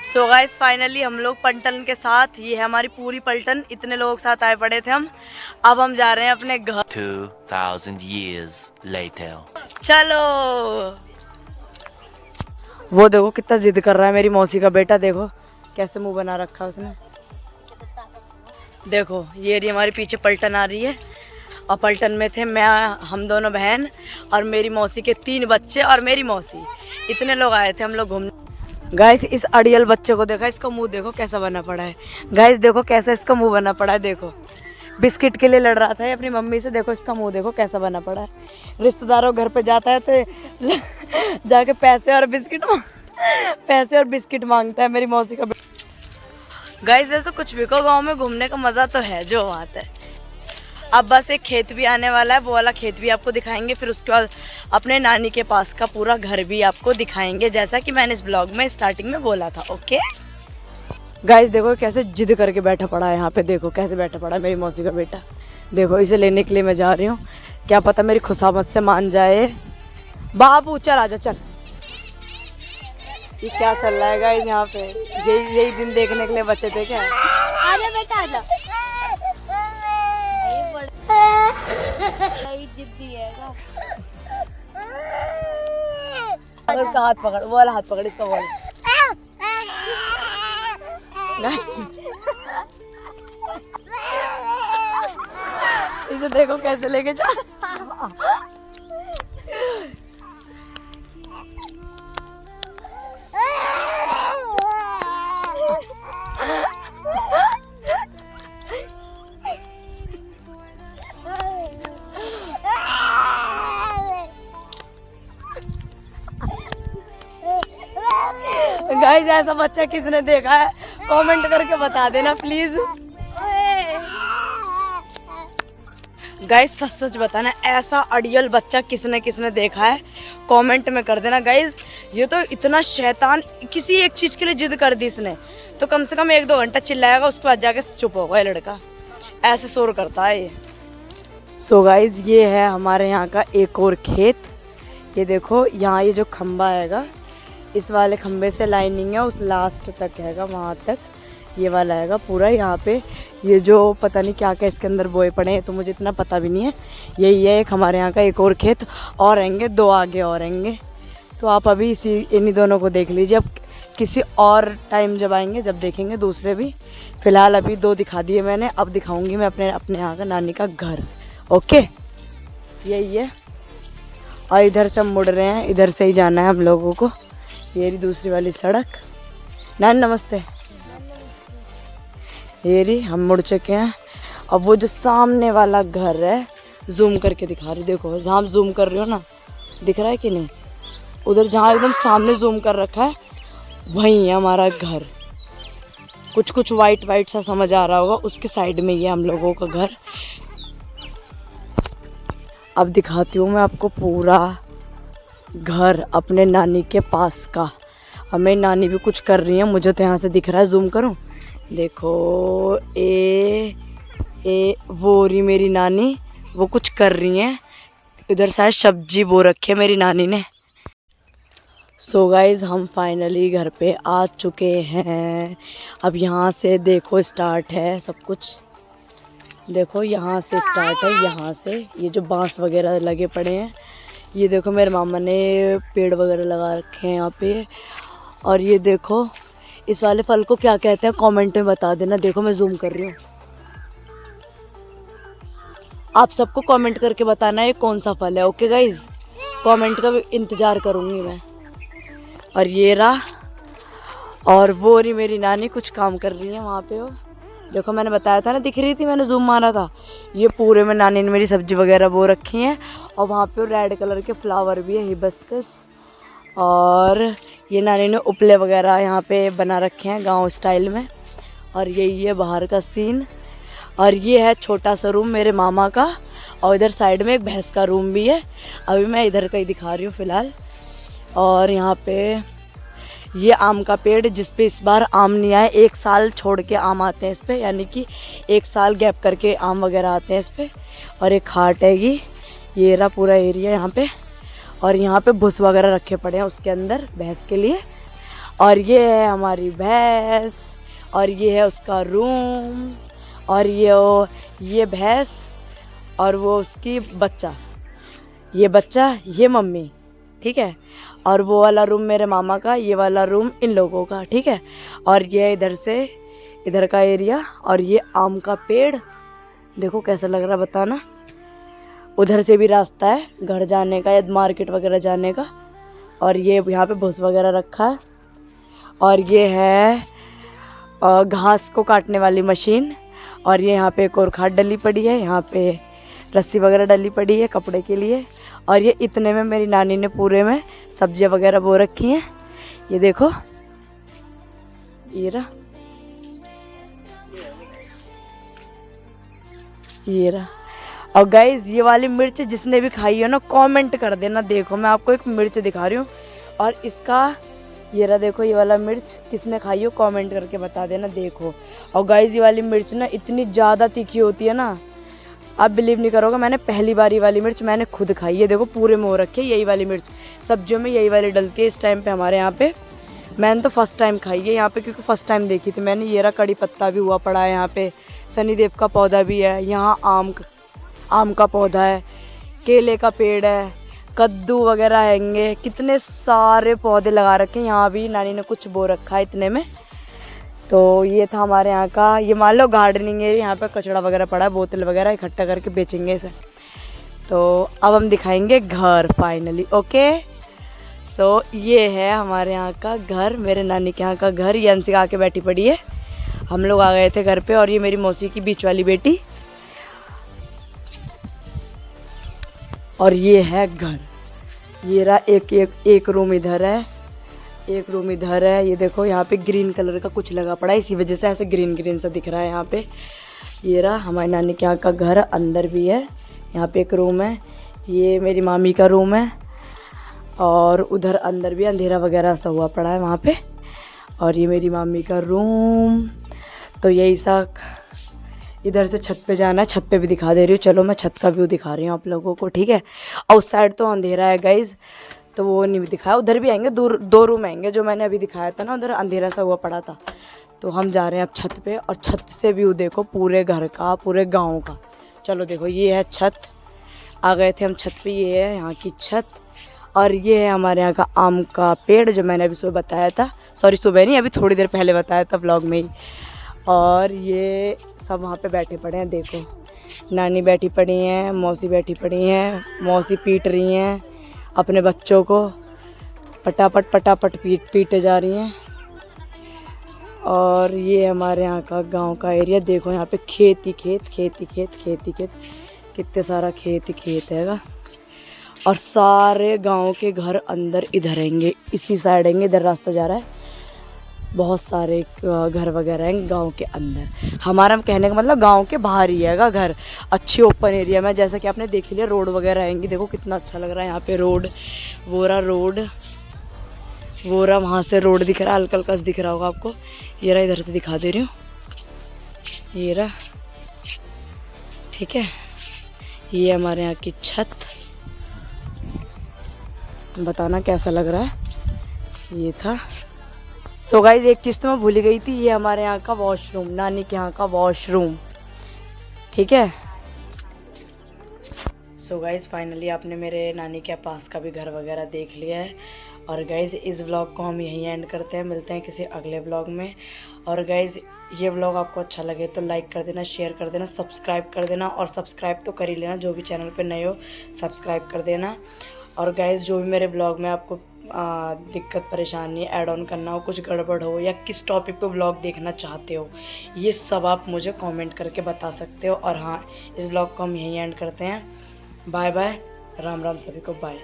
So guys finally हम लोग पलटन के साथ, ये है हमारी पूरी पलटन, इतने लोगों के साथ आए पड़े थे हम। अब हम जा रहे हैं अपने घर। 2000 years later. चलो। वो देखो कितना जिद कर रहा है मेरी मौसी का बेटा, देखो कैसे मुंह बना रखा है उसने। देखो ये रही हमारे पीछे पलटन आ रही है, और पलटन में थे मैं, हम दोनों बहन और मेरी मौसी के 3 बच्चे और मेरी मौसी, इतने लोग आए थे हम लोग घूमने। गाइस इस अड़ियल बच्चे को देखा, इसका मुंह देखो कैसा बना पड़ा है। गाइस देखो कैसा इसका मुंह बना पड़ा है, देखो बिस्किट के लिए लड़ रहा था अपनी मम्मी से, देखो इसका मुंह देखो कैसा बना पड़ा है। रिश्तेदारों घर पे जाता है तो जाके पैसे और बिस्किट मांगता है मेरी मौसी का। गाइस वैसे कुछ भी को गाँव में घूमने का मज़ा तो है जो बात है। अब बस एक खेत भी आने वाला है, वो वाला खेत भी आपको दिखाएंगे, फिर उसके बाद अपने नानी के पास का पूरा घर भी आपको दिखाएंगे, जैसा कि मैंने इस ब्लॉग में स्टार्टिंग में बोला था। ओके गाइस देखो कैसे जिद करके बैठा पड़ा है यहाँ पे, देखो कैसे बैठा पड़ा है मेरी मौसी का बेटा। देखो इसे लेने के लिए मैं जा रही हूँ, क्या पता मेरी खुशामद से मान जाए। बाबू चल आजा चल। ये क्या चल रहा है गाइस यहाँ पे, यही दिन देखने के लिए बचे थे क्या? आजा बेटा आजा। जिद्दी है इसका हाथ पकड़, वो वाला हाथ पकड़ इसका, वो वाला। इसे देखो कैसे लेके जा। गाइस ऐसा बच्चा किसने देखा है कमेंट करके बता देना प्लीज। गाइस सच सच बताना, ऐसा अड़ियल बच्चा किसने देखा है कमेंट में कर देना गाइस। ये तो इतना शैतान, किसी एक चीज के लिए जिद कर दी इसने तो कम से कम 1-2 घंटा चिल्लाएगा, उसके बाद जाके चुप होगा ये लड़का, ऐसे शोर करता है ये। सो गाइस ये है हमारे यहाँ का एक और खेत। ये देखो यहाँ ये जो खंबा हैगा, इस वाले खंबे से लाइनिंग है उस लास्ट तक हैगा, वहाँ तक ये वाला हैगा पूरा। यहाँ पे ये जो पता नहीं क्या क्या इसके अंदर बोए पड़े हैं तो मुझे इतना पता भी नहीं है। यही है एक हमारे यहाँ का एक और खेत, और रहेंगे 2 आगे और रहेंगे, तो आप अभी इन्हीं दोनों को देख लीजिए। अब किसी और टाइम जब आएंगे जब देखेंगे दूसरे भी। फ़िलहाल अभी 2 दिखा दिए मैंने, अब दिखाऊंगी मैं अपने यहाँ का नानी का घर। ओके यही है, और इधर से हम मुड़ रहे हैं, इधर से ही जाना है हम लोगों को। ये रही दूसरी वाली सड़क। नानी नमस्ते। ये रही हम मुड़ चुके हैं। अब वो जो सामने वाला घर है, जूम करके दिखा रही, देखो जहाँ जूम कर रही हो ना, दिख रहा है कि नहीं? उधर जहाँ एकदम सामने जूम कर रखा है वहीं है हमारा घर। कुछ वाइट सा समझ आ रहा होगा, उसके साइड में ही है हम लोगों का घर। अब दिखाती हूँ मैं आपको पूरा घर अपने नानी के पास का। अब मेरी नानी भी कुछ कर रही है, मुझे तो यहाँ से दिख रहा है, जूम करूँ, देखो वो रही मेरी नानी, वो कुछ कर रही हैं इधर, शायद सब्जी बो रखी है मेरी नानी ने। सो गाइज हम फाइनली घर पे आ चुके हैं। अब यहाँ से देखो स्टार्ट है सब कुछ, देखो यहाँ से स्टार्ट है, यहाँ से ये जो बांस वगैरह लगे पड़े हैं, ये देखो मेरे मामा ने पेड़ वगैरह लगा रखे हैं यहाँ पे। और ये देखो इस वाले फल को क्या कहते हैं कमेंट में बता देना। देखो मैं जूम कर रही हूँ, आप सबको कमेंट करके बताना है कौन सा फल है। ओके गाइज, कमेंट का इंतज़ार करूँगी मैं। और ये रहा, और वो रही मेरी नानी कुछ काम कर रही है वहाँ पे। वो देखो मैंने बताया था ना, दिख रही थी, मैंने जूम मारा था। ये पूरे में नानी ने मेरी सब्जी वगैरह बो रखी हैं, और वहाँ पे रेड कलर के फ्लावर भी है हिबिस्कस। और ये नानी ने उपले वगैरह यहाँ पे बना रखे हैं गांव स्टाइल में। और यही है बाहर का सीन। और ये है छोटा सा रूम मेरे मामा का, और इधर साइड में एक भैंस का रूम भी है। अभी मैं इधर का ही दिखा रही हूँ फ़िलहाल। और यहाँ पे ये आम का पेड़, जिस पे इस बार आम नहीं आए, 1 साल छोड़ के आम आते हैं इस पे, यानी कि 1 साल गैप करके आम वगैरह आते हैं इस पे। और एक खाट हैगी, ये रहा पूरा एरिया यहाँ पे। और यहाँ पे भूस वगैरह रखे पड़े हैं उसके अंदर भैंस के लिए। और ये है हमारी भैंस, और ये है उसका रूम, और ये भैंस और वो उसकी बच्चा, ये बच्चा, ये मम्मी, ठीक है। और वो वाला रूम मेरे मामा का, ये वाला रूम इन लोगों का, ठीक है। और ये इधर से इधर का एरिया, और ये आम का पेड़, देखो कैसा लग रहा है बताना। उधर से भी रास्ता है घर जाने का या मार्केट वगैरह जाने का। और ये यहाँ पे भूस वगैरह रखा है। और ये है घास को काटने वाली मशीन। और ये यहाँ पे एक और खाट डली पड़ी है, यहाँ पे रस्सी वगैरह डली पड़ी है कपड़े के लिए। और ये इतने में मेरी नानी ने पूरे में सब्जियां वगैरह बो रखी हैं। ये देखो, ये रहा, ये रहा। और गाइज ये वाली मिर्च जिसने भी खाई है ना कमेंट कर देना। देखो मैं आपको एक मिर्च दिखा रही हूँ, और इसका ये रहा, देखो ये वाला मिर्च किसने खाई हो कमेंट करके बता देना। देखो, और गाइज ये वाली मिर्च ना इतनी ज़्यादा तीखी होती है ना, आप बिलीव नहीं करोगे, मैंने पहली बार ये वाली मिर्च मैंने खुद खाई है। देखो पूरे में हो रखी है यही वाली मिर्च, सब्जियों में यही वाली डलती है इस टाइम पे हमारे यहाँ पे। मैंने तो फर्स्ट टाइम खाई है यहाँ पे, क्योंकि फर्स्ट टाइम देखी थी मैंने। ये रहा कड़ी पत्ता भी हुआ पड़ा है यहाँ पे, शनिदेव का पौधा भी है यहाँ, आम का पौधा है, केले का पेड़ है, कद्दू वगैरह हैंगे, कितने सारे पौधे लगा रखे हैं। यहाँ भी नानी ने कुछ बो रखा है इतने में। तो ये था हमारे यहाँ का, ये मान लो गार्डनिंग एरिया। यहाँ पे कचड़ा वगैरह पड़ा है, बोतल वगैरह इकट्ठा करके बेचेंगे इसे। तो अब हम दिखाएंगे घर फाइनली। ओके, सो ये है हमारे यहाँ का घर, मेरे नानी के यहाँ का घर। ये अंशिका आके बैठी पड़ी है, हम लोग आ गए थे घर पे। और ये मेरी मौसी की बीच वाली बेटी। और ये है घर, ये रहा एक रूम इधर है, एक रूम इधर है। ये देखो यहाँ पे ग्रीन कलर का कुछ लगा पड़ा है, इसी वजह से ऐसे ग्रीन ग्रीन सा दिख रहा है यहाँ पे। ये रहा हमारी नानी के यहाँ का घर, अंदर भी है, यहाँ पे एक रूम है। ये मेरी मामी का रूम है, और उधर अंदर भी अंधेरा वगैरह सा हुआ पड़ा है वहाँ पे। और ये मेरी मामी का रूम। तो यही सा, इधर से छत पे जाना है, छत पे भी दिखा दे रही हूँ। चलो मैं छत का व्यू दिखा रही हूँ आप लोगों को, ठीक है। और उस साइड तो अंधेरा है गाइज, तो वो नहीं दिखाया। उधर भी आएंगे, दो रूम आएंगे, जो मैंने अभी दिखाया था ना, उधर अंधेरा सा हुआ पड़ा था। तो हम जा रहे हैं अब छत पे, और छत से व्यू देखो पूरे घर का, पूरे गांव का। चलो देखो, ये है छत, आ गए थे हम छत पे, ये है यहाँ की छत। और ये है हमारे यहाँ का आम का पेड़, जो मैंने अभी सुबह बताया था, सॉरी सुबह नहीं, अभी थोड़ी देर पहले बताया था व्लॉग में ही। और ये सब वहाँ पे बैठे पड़े हैं, देखो नानी बैठी पड़ी हैं, मौसी बैठी पड़ी हैं, मौसी पीट रही हैं अपने बच्चों को, पटापट पीटे जा रही हैं। और ये हमारे यहाँ का गांव का एरिया, देखो यहाँ पे खेती खेत, कितने सारा खेत हैगा। और सारे गांव के घर अंदर इधर रहेंगे, इसी साइड रहेंगे, इधर रास्ता जा रहा है, बहुत सारे घर वगैरह हैं गांव के अंदर। हमारा कहने का मतलब गांव के बाहर ही है घर, अच्छी ओपन एरिया में, जैसा कि आपने देख लिया। रोड वगैरह आएंगी, देखो कितना अच्छा लग रहा है यहाँ पे। रोड वो रहा वहाँ से रोड दिख रहा है, हल्का हल्का दिख रहा होगा आपको। ये रहा, इधर से दिखा दे रही हूँ, ये रहा, ठीक है। ये हमारे यहाँ की छत, बताना कैसा लग रहा है। ये था। सो गाइज एक चीज़ तो मैं भूल गई थी, ये हमारे यहाँ का वॉशरूम, नानी के यहाँ का वॉशरूम, ठीक है। सो गाइज फाइनली आपने मेरे नानी के पास का भी घर वगैरह देख लिया है। और गाइज इस व्लॉग को हम यहीं एंड करते हैं, मिलते हैं किसी अगले व्लॉग में। और गाइज ये व्लॉग आपको अच्छा लगे तो लाइक कर देना, शेयर कर देना, सब्सक्राइब कर देना। और सब्सक्राइब तो कर ही लेना, जो भी चैनल पे नए हो सब्सक्राइब कर देना। और गाइज जो भी मेरे व्लॉग में आपको दिक्कत परेशानी ऐड ऑन करना हो, कुछ गड़बड़ हो, या किस टॉपिक पे व्लॉग देखना चाहते हो, ये सब आप मुझे कमेंट करके बता सकते हो। और हाँ, इस व्लॉग को हम यहीं एंड करते हैं। बाय बाय, राम राम सभी को, बाय।